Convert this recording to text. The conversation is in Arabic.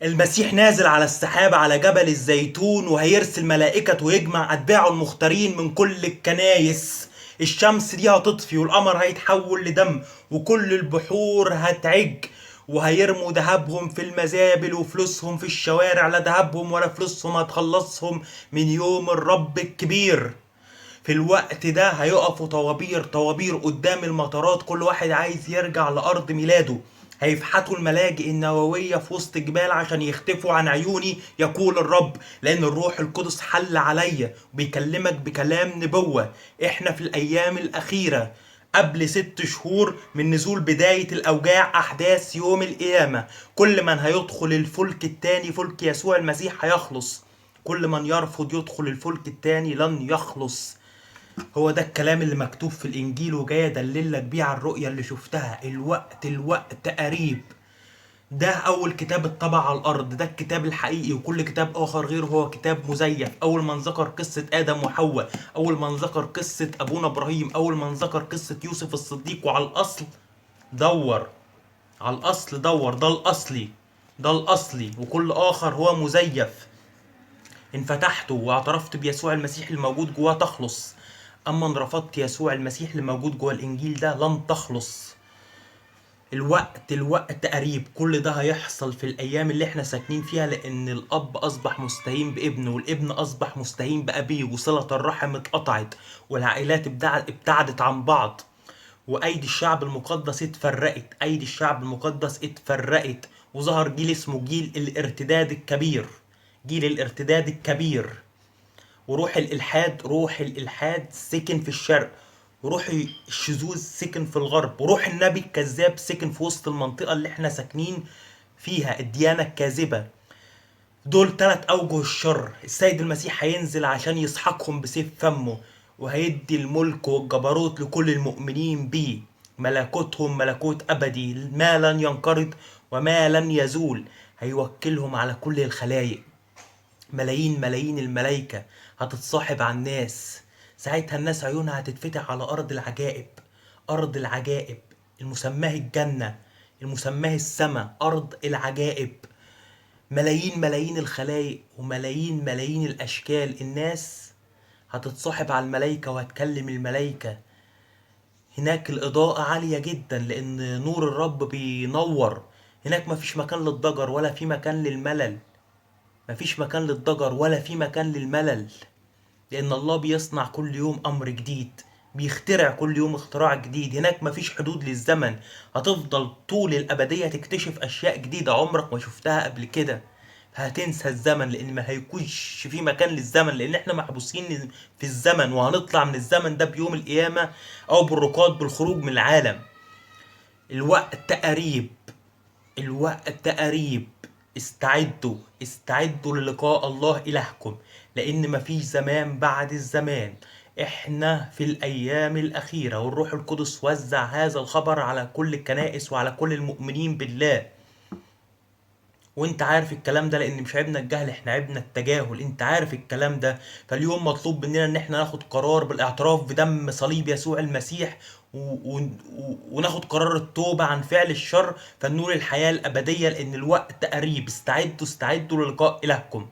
المسيح نازل على السحاب على جبل الزيتون، وهيرسل ملائكة ويجمع أتباعه المختارين من كل الكنايس. الشمس دي هتطفي والقمر هيتحول لدم وكل البحور هتعج، وهيرموا ذهبهم في المزابل وفلوسهم في الشوارع. لا ذهبهم ولا فلوسهم هتخلصهم من يوم الرب الكبير. في الوقت ده هيقفوا طوابير طوابير قدام المطارات، كل واحد عايز يرجع لأرض ميلاده. هيفحتوا الملاجئ النووية في وسط جبال عشان يختفوا عن عيوني، يقول الرب، لأن الروح القدس حل عليا وبيكلمك بكلام نبوة. احنا في الأيام الأخيرة قبل 6 شهور من نزول بداية الأوجاع، أحداث يوم القيامة. كل من هيدخل الفلك التاني، فلك يسوع المسيح، هيخلص. كل من يرفض يدخل الفلك التاني لن يخلص. هو ده الكلام اللي مكتوب في الانجيل، وجاي ادللك بيه على الرؤية اللي شفتها. الوقت قريب. ده اول كتاب اتطبع على الارض، ده الكتاب الحقيقي، وكل كتاب اخر غيره هو كتاب مزيف. اول من ذكر قصة ادم وحواء، اول من ذكر قصة ابونا ابراهيم، اول من ذكر قصة يوسف الصديق. وعلى الاصل دور، على الاصل دور، ده الاصلي، ده الاصلي، وكل اخر هو مزيف. إن فتحت واعترفت بيسوع المسيح الموجود جواه تخلص، أما إن رفضت يسوع المسيح اللي موجود جوه الإنجيل ده لن تخلص. الوقت قريب. كل ده هيحصل في الأيام اللي احنا ساكنين فيها، لأن الأب أصبح مستهين بابنه، والابن أصبح مستهين بأبيه، وصلة الرحم اتقطعت، والعائلات ابتعدت عن بعض، وأيدي الشعب المقدس اتفرقت، أيدي الشعب المقدس اتفرقت. وظهر جيل اسمه جيل الارتداد الكبير، جيل الارتداد الكبير. روح الإلحاد سكن في الشرق، وروح الشذوذ سكن في الغرب، وروح النبي الكذاب سكن في وسط المنطقة اللي احنا ساكنين فيها، الديانة الكاذبة. دول 3 أوجه الشر. السيد المسيح هينزل عشان يسحقهم بسيف فمه، وهيدي الملك والجبروت لكل المؤمنين بيه. ملكوتهم ملكوت أبدي ما لن ينقرض وما لن يزول. هيوكلهم على كل الخلايق. ملايين الملايكة هتتصاحب على الناس. ساعتها الناس عيونها هتتفتح على أرض العجائب، أرض العجائب المسماه الجنة، المسماه السماء، أرض العجائب. ملايين الخلايق وملايين الأشكال. الناس هتتصاحب على الملايكة وهتكلم الملايكة. هناك الإضاءة عالية جدا لأن نور الرب بينور. هناك مفيش مكان للضجر ولا في مكان للملل. مفيش مكان للضجر ولا في مكان للملل، لأن الله بيصنع كل يوم أمر جديد، بيخترع كل يوم اختراع جديد. هناك مفيش حدود للزمن، هتفضل طول الأبدية تكتشف أشياء جديدة عمرك ما شفتها قبل كده. هتنسى الزمن لأن ما هيكونش في مكان للزمن، لأن احنا محبوسين في الزمن، وهنطلع من الزمن ده بيوم القيامة أو بالركاد بالخروج من العالم. الوقت قريب، الوقت قريب. استعدوا للقاء الله إلهكم، لأن مفيش زمان بعد الزمان. احنا في الأيام الأخيرة، والروح القدس وزع هذا الخبر على كل الكنائس وعلى كل المؤمنين بالله. وانت عارف الكلام ده، لان مش عيبنا الجهل، احنا عيبنا التجاهل. انت عارف الكلام ده. فاليوم مطلوب مننا ان احنا ناخد قرار بالاعتراف بدم صليب يسوع المسيح، وناخد قرار التوبة عن فعل الشر، فنور الحياة الأبدية، لأن الوقت قريب. استعدوا للقاء إلهكم.